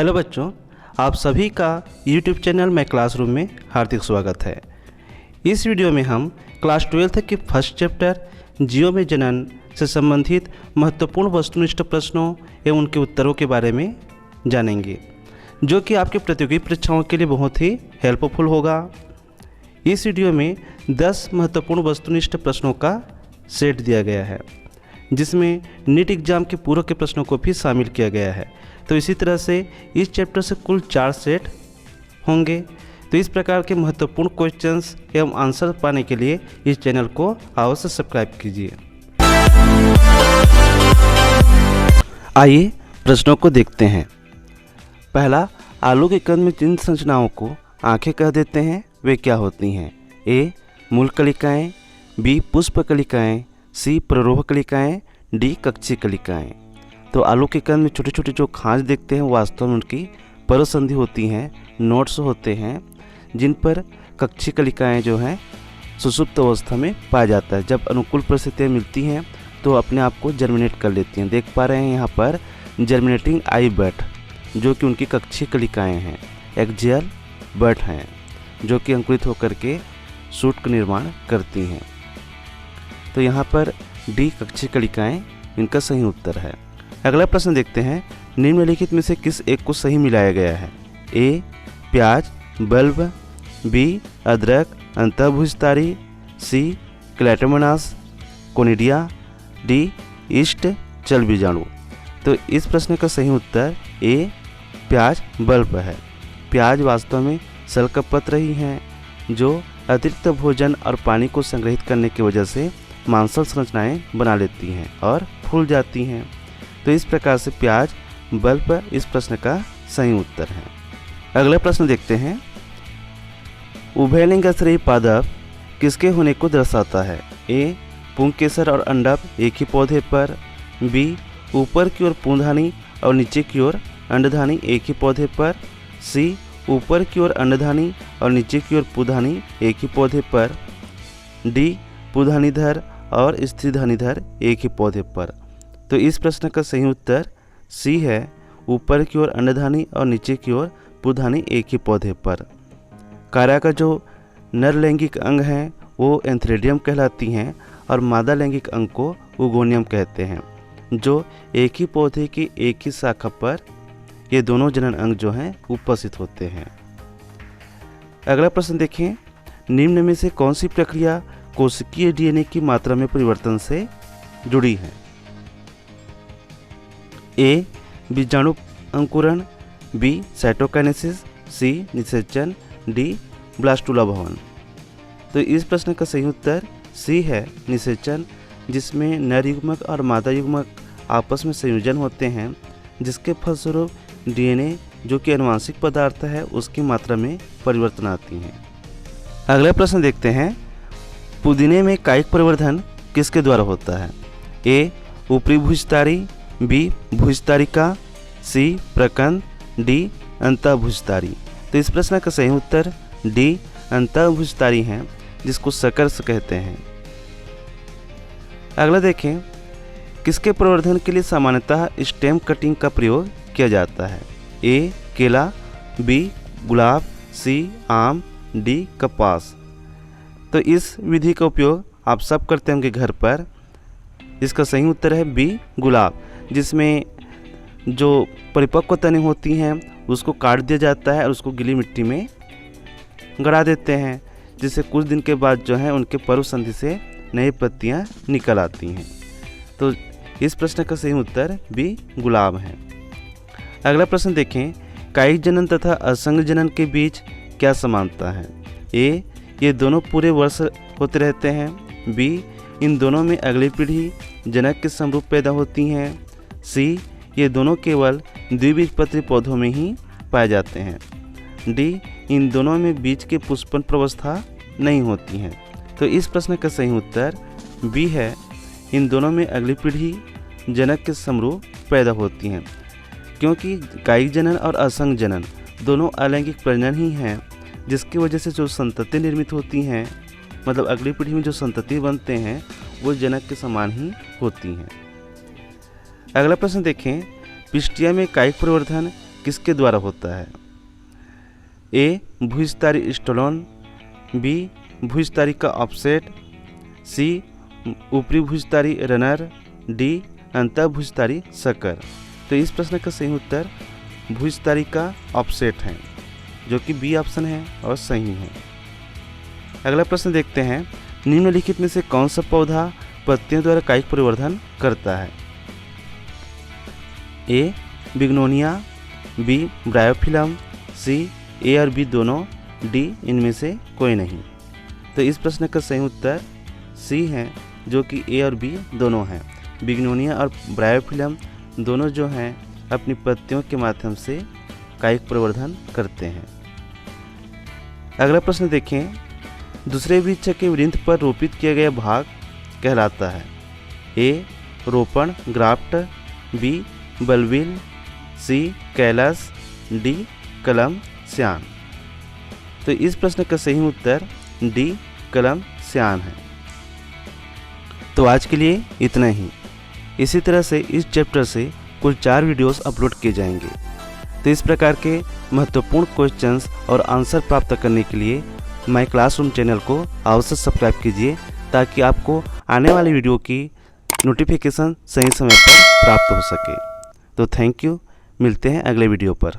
Hello बच्चों, आप सभी का YouTube चैनल में क्लासरूम में हार्दिक स्वागत है। इस वीडियो में हम क्लास 12th के फर्स्ट चैप्टर जीवों में जनन से संबंधित महत्वपूर्ण वस्तुनिष्ठ प्रश्नों एवं उनके उत्तरों के बारे में जानेंगे, जो कि आपके प्रतियोगी परीक्षाओं के लिए बहुत ही हेल्पफुल होगा। इस वीडियो में 10 महत्वपूर्ण वस्तुनिष्ठ प्रश्नों का सेट दिया गया है, जिसमें नीट एग्जाम के पूरक के प्रश्नों को भी शामिल किया गया है। तो इसी तरह से इस चैप्टर से कुल 4 सेट होंगे। तो इस प्रकार के महत्वपूर्ण क्वेश्चंस एवं आंसर पाने के लिए इस चैनल को अवश्य सब्सक्राइब कीजिए। आइए प्रश्नों को देखते हैं। पहला, आलू के कंद में जिन संरचनाओं को आंखें कह देते हैं वे क्या होती हैं? ए. मूल कलिकाएँ, बी. पुष्प कलिकाएँ, सी. प्ररोह कलिकाएँ, डी. कक्षीय कलिकाएँ। तो आलू के कंद में छोटे छोटे जो खांच देखते हैं वास्तव में उनकी परसंधि होती हैं, नोड्स होते हैं, जिन पर कक्षीय कलिकाएँ जो हैं सुषुप्त अवस्था में पाया जाता है। जब अनुकूल परिस्थितियाँ मिलती हैं तो अपने आप को जर्मिनेट कर लेती हैं। देख पा रहे हैं यहाँ पर जर्मिनेटिंग आई बट, जो कि उनकी कक्षीय कलिकाएँ हैं। एक्जियल बट हैं, जो कि अंकुरित होकर के शूट का निर्माण करती हैं। तो यहाँ पर डी कक्षीय कलिकाएँ इनका सही उत्तर है। अगला प्रश्न देखते हैं, निम्नलिखित में से किस एक को सही मिलाया गया है? ए. प्याज बल्ब, बी. अदरक अंतःभुजतारी, सी. क्लैटोमोनास कोनिडिया, डी. ईस्ट चल बीजाणु। तो इस प्रश्न का सही उत्तर ए. प्याज बल्ब है। प्याज वास्तव में सलकपत्र ही हैं, जो अतिरिक्त भोजन और पानी को संग्रहित करने की वजह से मांसल संरचनाएं बना लेती हैं और फूल जाती हैं। तो इस प्रकार से प्याज बल्ब इस प्रश्न का सही उत्तर है। अगला प्रश्न देखते हैं, उभयलिंग आश्रयी पादप किसके होने को दर्शाता है? ए. पुंकेसर और अंडक एक ही पौधे पर, बी. ऊपर की ओर पूंधानी और नीचे की ओर अंडधानी एक ही पौधे पर, सी. ऊपर की ओर अंडधानी और नीचे की ओर पूंधानी एक ही पौधे पर, डी. पूंधानीधर और स्त्रीधानीधर एक ही पौधे पर। तो इस प्रश्न का सही उत्तर सी है, ऊपर की ओर अंडधानी और नीचे की ओर पूंधानी एक ही पौधे पर। कारा का जो नर लैंगिक अंग हैं वो एंथ्रेडियम कहलाती हैं और मादा लैंगिक अंग को उगोनियम कहते हैं, जो एक ही पौधे की एक ही शाखा पर ये दोनों जनन अंग जो हैं उपस्थित होते हैं। अगला प्रश्न देखें, निम्न में से कौन सी प्रक्रिया कोशिकीय डीएनए की मात्रा में परिवर्तन से जुड़ी है? ए. बीजाणु अंकुरण, बी. साइटोकाइनेसिस, सी. निषेचन, डी. ब्लास्टुला भवन। तो इस प्रश्न का सही उत्तर सी है, निषेचन, जिसमें नर युग्मक और मादा युग्मक आपस में संयोजन होते हैं, जिसके फलस्वरूप डीएनए जो कि आनुवंशिक पदार्थ है उसकी मात्रा में परिवर्तन आती हैं। अगला प्रश्न देखते हैं, पुदीने में कायिक प्रवर्धन किसके द्वारा होता है? ए. ऊपरी भुजतारी, बी. भुजतारिका, सी. प्रकंद, डी. अंतःभुजतारी। तो इस प्रश्न का सही उत्तर डी. अंतःभुजतारी हैं, जिसको सकर्स कहते हैं। अगला देखें, किसके प्रवर्धन के लिए सामान्यतः स्टेम कटिंग का प्रयोग किया जाता है? ए. केला, बी. गुलाब, सी. आम, डी. कपास। तो इस विधि का उपयोग आप सब करते होंगे घर पर। इसका सही उत्तर है बी. गुलाब, जिसमें जो परिपक्व तने होती हैं उसको काट दिया जाता है और उसको गीली मिट्टी में गड़ा देते हैं, जिससे कुछ दिन के बाद जो है उनके पर्व संधि से नई पत्तियां निकल आती हैं। तो इस प्रश्न का सही उत्तर बी. गुलाब है। अगला प्रश्न देखें, कायिक जनन तथा असंग जनन के बीच क्या समानता है? ए. ये दोनों पूरे वर्ष होते रहते हैं, बी. इन दोनों में अगली पीढ़ी जनक के समरूप पैदा होती हैं, सी. ये दोनों केवल द्विबीजपत्री पौधों में ही पाए जाते हैं, डी. इन दोनों में बीज के पुष्पन प्रवस्था नहीं होती हैं। तो इस प्रश्न का सही उत्तर बी है, इन दोनों में अगली पीढ़ी जनक के समरूप पैदा होती हैं, क्योंकि कायिक जनन और असंग जनन दोनों अलैंगिक प्रजनन ही हैं, जिसकी वजह से जो संतति निर्मित होती हैं, मतलब अगली पीढ़ी में जो संतति बनते हैं वो जनक के समान ही होती हैं। अगला प्रश्न देखें, पिस्टिया में कायिक प्रवर्धन किसके द्वारा होता है? ए भुजतारी स्टोलन, बी भुजतारी का ऑफसेट, सी ऊपरी भुजतारी रनर, डी अंतर भुजतारी सकर। तो इस प्रश्न का सही उत्तर भुजतारी का ऑफसेट है, जो कि बी ऑप्शन है और सही है। अगला प्रश्न देखते हैं, निम्नलिखित में से कौन सा पौधा पत्तियों द्वारा कायिक परिवर्धन करता है? ए बिग्नोनिया, बी ब्रायोफिलम, सी ए और बी दोनों, डी इनमें से कोई नहीं। तो इस प्रश्न का सही उत्तर सी है, जो कि ए और बी दोनों हैं। बिग्नोनिया और ब्रायोफिलम दोनों जो हैं अपनी पत्तियों के माध्यम से कायिक परिवर्धन करते हैं। अगला प्रश्न देखें, दूसरे वृक्ष के वृंत पर रोपित किया गया भाग कहलाता है? ए रोपण ग्राफ्ट, बी बल्बिल, सी कैलस, डी कलम श्यान। तो इस प्रश्न का सही उत्तर डी कलम श्यान है। तो आज के लिए इतना ही। इसी तरह से इस चैप्टर से कुल 4 वीडियोस अपलोड किए जाएंगे। तो इस प्रकार के महत्वपूर्ण क्वेश्चंस और आंसर प्राप्त करने के लिए माय क्लासरूम चैनल को अवश्य सब्सक्राइब कीजिए, ताकि आपको आने वाली वीडियो की नोटिफिकेशन सही समय पर प्राप्त हो सके। तो थैंक यू, मिलते हैं अगले वीडियो पर।